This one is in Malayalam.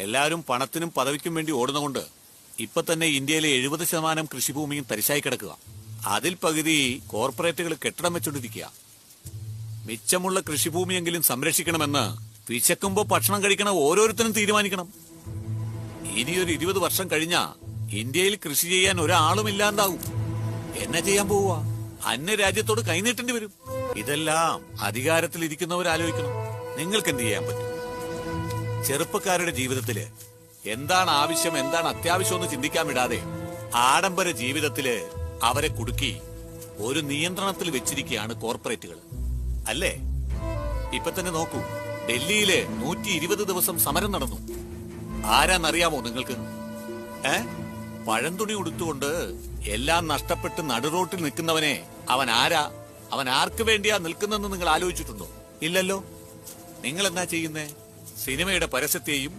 എല്ലാവരും പണത്തിനും പദവിക്കും വേണ്ടി ഓടുന്നതുകൊണ്ട് ഇപ്പൊ തന്നെ ഇന്ത്യയിലെ 70% കൃഷിഭൂമിയും തരിശായി കിടക്കുക. അതിൽ പകുതി കോർപ്പറേറ്റുകൾ കെട്ടിടം വെച്ചോണ്ടിരിക്കുക. മിച്ചമുള്ള കൃഷിഭൂമിയെങ്കിലും സംരക്ഷിക്കണമെന്ന് വിശക്കുമ്പോ ഭക്ഷണം കഴിക്കണ ഓരോരുത്തരും തീരുമാനിക്കണം. ഇനിയൊരു 20 വർഷം കഴിഞ്ഞാ ഇന്ത്യയിൽ കൃഷി ചെയ്യാൻ ഒരാളും ഇല്ലാണ്ടാവും. എന്നെ ചെയ്യാൻ പോവുക? അന്യ രാജ്യത്തോട് കൈനീട്ടേണ്ടി വരും. ഇതെല്ലാം അധികാരത്തിലിരിക്കുന്നവർ ആലോചിക്കണം. നിങ്ങൾക്ക് എന്ത് ചെയ്യാൻ പറ്റും? ചെറുപ്പക്കാരുടെ ജീവിതത്തില് എന്താണ് ആവശ്യം, എന്താണ് അത്യാവശ്യം എന്ന് ചിന്തിക്കാൻ വിടാതെ ആഡംബര ജീവിതത്തില് അവരെ കുടുക്കി ഒരു നിയന്ത്രണത്തിൽ വെച്ചിരിക്കുകയാണ് കോർപ്പറേറ്റുകൾ, അല്ലേ? ഇപ്പൊ തന്നെ നോക്കൂ, ഡൽഹിയില് 120 ദിവസം സമരം നടന്നു. ആരാന്നറിയാമോ നിങ്ങൾക്ക്? പഴംതുണി ഉടുത്തുകൊണ്ട് എല്ലാം നഷ്ടപ്പെട്ട് നടുറോട്ടിൽ നിൽക്കുന്നവനെ അവൻ ആരാ, അവൻ ആർക്ക് വേണ്ടിയാ നിൽക്കുന്നെന്ന് നിങ്ങൾ ആലോചിച്ചിട്ടുണ്ടോ? ഇല്ലല്ലോ. നിങ്ങൾ എന്താ ചെയ്യുന്നേ? സിനിമയുടെ പരസ്യത്തെയും